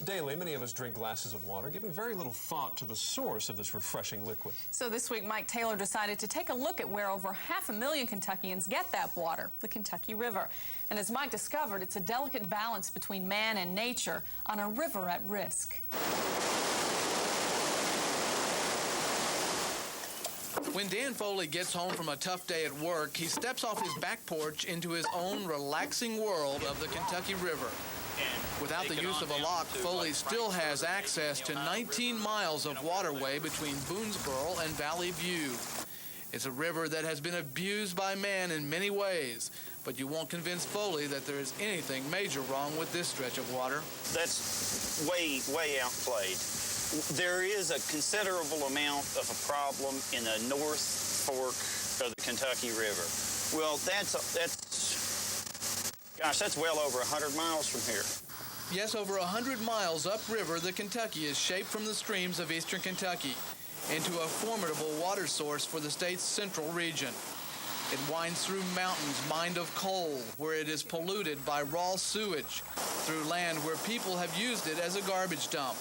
Daily, many of us drink glasses of water, giving very little thought to the source of this refreshing liquid. So this week, Mike Taylor decided to take a look at where over 500,000 Kentuckians get that water, the Kentucky River. And as Mike discovered, it's a delicate balance between man and nature on a river at risk. When Dan Foley gets home from a tough day at work, he steps off his back porch into his own relaxing world of the Kentucky River. Without the use of a lock, Foley still has access to 19 miles of waterway between Boonesboro and Valley View. It's a river that has been abused by man in many ways, but you won't convince Foley that there is anything major wrong with this stretch of water. That's way outplayed. There is a considerable amount of a problem in the North Fork of the Kentucky River. Well, that's well over 100 miles from here. Yes, over 100 miles upriver, the Kentucky is shaped from the streams of eastern Kentucky into a formidable water source for the state's central region. It winds through mountains mined of coal, where it is polluted by raw sewage, through land where people have used it as a garbage dump.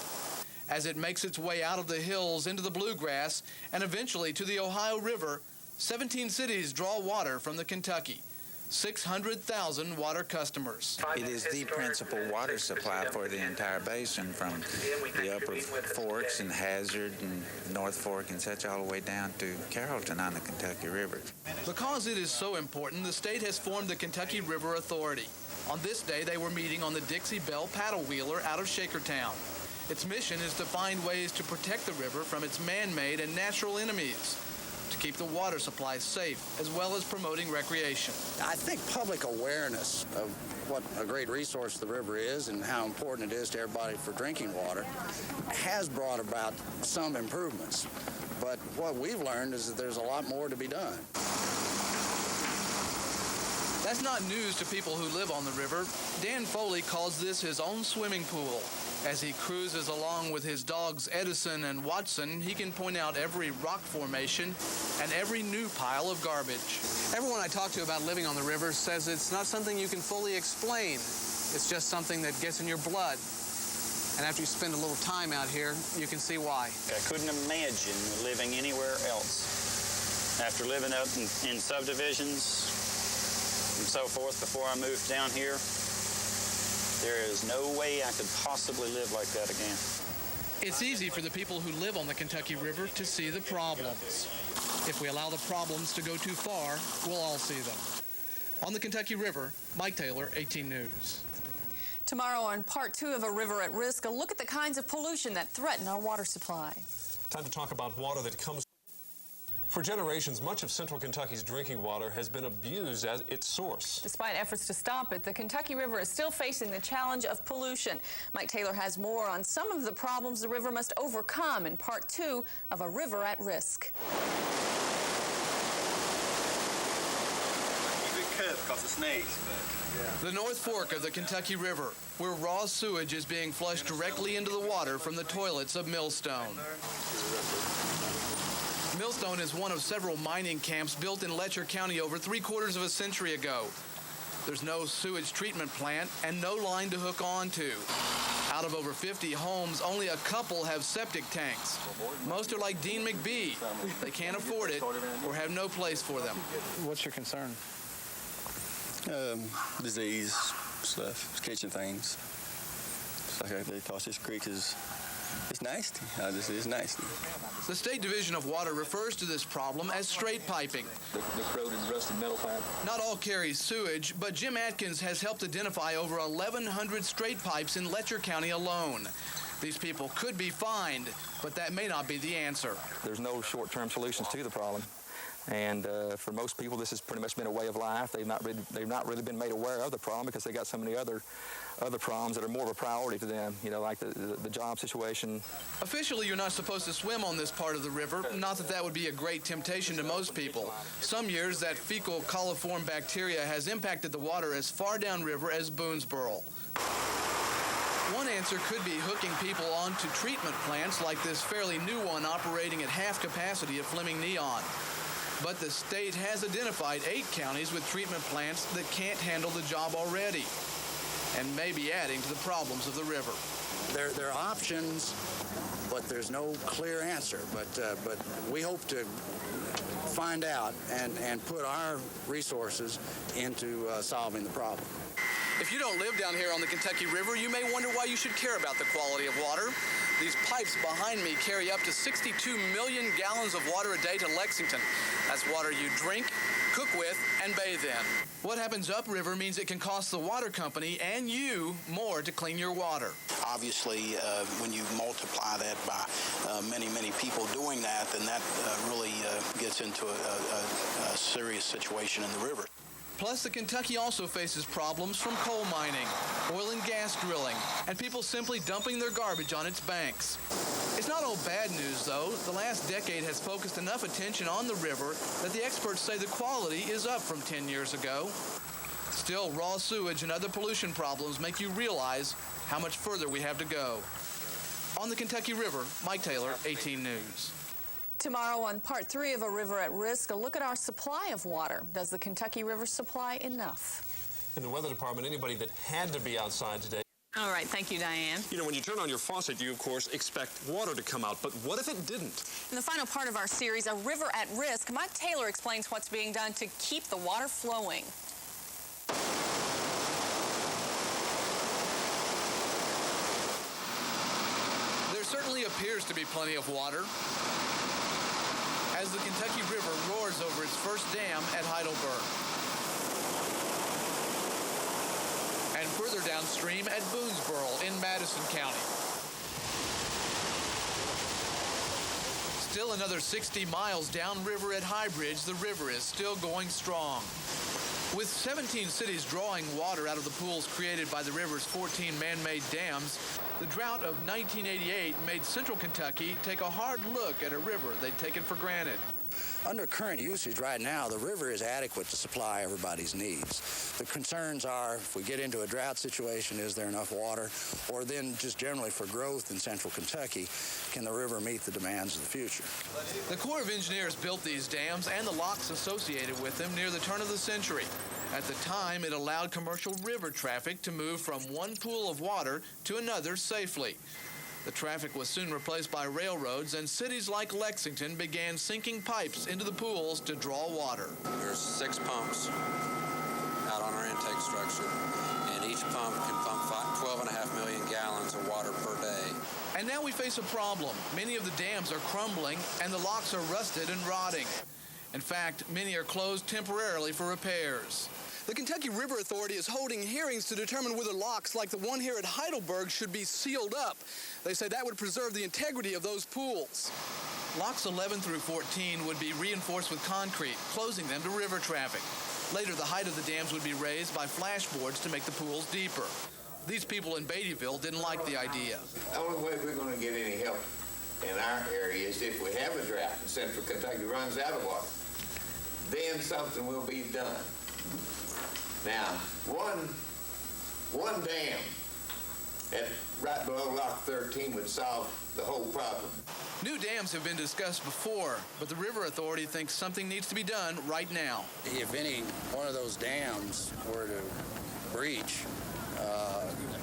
As it makes its way out of the hills into the bluegrass and eventually to the Ohio River, 17 cities draw water from the Kentucky. 600,000 water customers. It is the principal water supply for the entire basin, from the upper forks and Hazard and North Fork and such all the way down to Carrollton on the Kentucky River. Because it is so important, the state has formed the Kentucky River Authority. On this day, they were meeting on the Dixie Belle paddle wheeler out of Shakertown. Its mission is to find ways to protect the river from its man-made and natural enemies, to keep the water supply safe, as well as promoting recreation. I think public awareness of what a great resource the river is and how important it is to everybody for drinking water has brought about some improvements. But what we've learned is that there's a lot more to be done. That's not news to people who live on the river. Dan Foley calls this his own swimming pool. As he cruises along with his dogs Edison and Watson, he can point out every rock formation and every new pile of garbage. Everyone I talk to about living on the river says it's not something you can fully explain. It's just something that gets in your blood. And after you spend a little time out here, you can see why. I couldn't imagine living anywhere else. After living up in subdivisions and so forth before I moved down here, there is no way I could possibly live like that again. It's easy for the people who live on the Kentucky River to see the problems. If we allow the problems to go too far, we'll all see them. On the Kentucky River, Mike Taylor, 18 News. Tomorrow on part 2 of A River at Risk, a look at the kinds of pollution that threaten our water supply. Time to talk about water that comes. For generations, much of central Kentucky's drinking water has been abused as its source. Despite efforts to stop it, the Kentucky River is still facing the challenge of pollution. Mike Taylor has more on some of the problems the river must overcome in part 2 of A River at Risk. Because of snakes, but yeah. The North Fork of the Kentucky River, where raw sewage is being flushed directly into the water from the toilets of Millstone. Millstone is one of several mining camps built in Letcher County over 3/4 of a century ago. There's no sewage treatment plant and no line to hook onto. Out of over 50 homes, only a couple have septic tanks. Most are like Dean McBee. They can't afford it or have no place for them. What's your concern? Disease stuff, catching things. It's like because this creek is nasty. It's nasty. The State Division of Water refers to this problem as straight piping. The corroded, rusted metal pipe. Not all carry sewage, but Jim Atkins has helped identify over 1,100 straight pipes in Letcher County alone. These people could be fined, but that may not be the answer. There's no short-term solutions to the problem. And for most people, this has pretty much been a way of life. They've not really been made aware of the problem because they got so many other problems that are more of a priority to them, you know, like the job situation. Officially, you're not supposed to swim on this part of the river. Not that that would be a great temptation to most people. Some years, that fecal coliform bacteria has impacted the water as far downriver as Boonesboro. One answer could be hooking people onto treatment plants like this fairly new one operating at half capacity at Fleming Neon. But the state has identified 8 counties with treatment plants that can't handle the job already. and may be adding to the problems of the river. There are options, but there's no clear answer. But we hope to find out and put our resources into solving the problem. If you don't live down here on the Kentucky River, you may wonder why you should care about the quality of water. These pipes behind me carry up to 62 million gallons of water a day to Lexington. That's water you drink, cook with, and bathe in. What happens upriver means it can cost the water company and you more to clean your water. Obviously, when you multiply that by many people doing that, then that really gets into a serious situation in the river. Plus, the Kentucky also faces problems from coal mining, oil and gas drilling, and people simply dumping their garbage on its banks. It's not all bad news, though. The last decade has focused enough attention on the river that the experts say the quality is up from 10 years ago. Still, raw sewage and other pollution problems make you realize how much further we have to go. On the Kentucky River, Mike Taylor, 18 News. Tomorrow on Part 3 of A River at Risk, a look at our supply of water. Does the Kentucky River supply enough? In the weather department, anybody that had to be outside today. All right, thank you, Diane. You know, when you turn on your faucet, you, of course, expect water to come out. But what if it didn't? In the final part of our series, A River at Risk, Mike Taylor explains what's being done to keep the water flowing. There certainly appears to be plenty of water as the Kentucky River roars over its first dam at Heidelberg. And further downstream at Boonesboro in Madison County. Still another 60 miles downriver at High Bridge, the river is still going strong. With 17 cities drawing water out of the pools created by the river's 14 man-made dams, the drought of 1988 made central Kentucky take a hard look at a river they'd taken for granted. Under current usage right now, the river is adequate to supply everybody's needs. The concerns are, if we get into a drought situation, is there enough water? Or then just generally for growth in central Kentucky, can the river meet the demands of the future? The Corps of Engineers built these dams and the locks associated with them near the turn of the century. At the time, it allowed commercial river traffic to move from one pool of water to another safely. The traffic was soon replaced by railroads, and cities like Lexington began sinking pipes into the pools to draw water. There's 6 pumps out on our intake structure, and each pump can pump 12.5 million gallons of water per day. And now we face a problem. Many of the dams are crumbling, and the locks are rusted and rotting. In fact, many are closed temporarily for repairs. The Kentucky River Authority is holding hearings to determine whether locks like the one here at Heidelberg should be sealed up. They say that would preserve the integrity of those pools. Locks 11 through 14 would be reinforced with concrete, closing them to river traffic. Later, the height of the dams would be raised by flashboards to make the pools deeper. These people in Beattyville didn't like the idea. The only way we're going to get any help in our area is if we have a drought and central Kentucky runs out of water. Then something will be done. Now, one dam right below Lock 13 would solve the whole problem. New dams have been discussed before, but the River Authority thinks something needs to be done right now. If any one of those dams were to breach,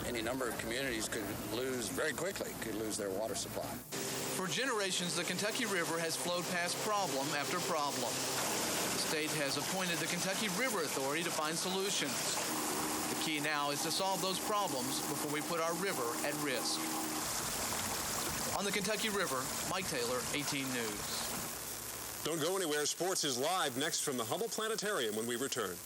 any number of communities could lose very quickly, could lose their water supply. For generations, the Kentucky River has flowed past problem after problem. The state has appointed the Kentucky River Authority to find solutions. The key now is to solve those problems before we put our river at risk. On the Kentucky River, Mike Taylor, 18 News. Don't go anywhere. Sports is live next from the Humble Planetarium when we return.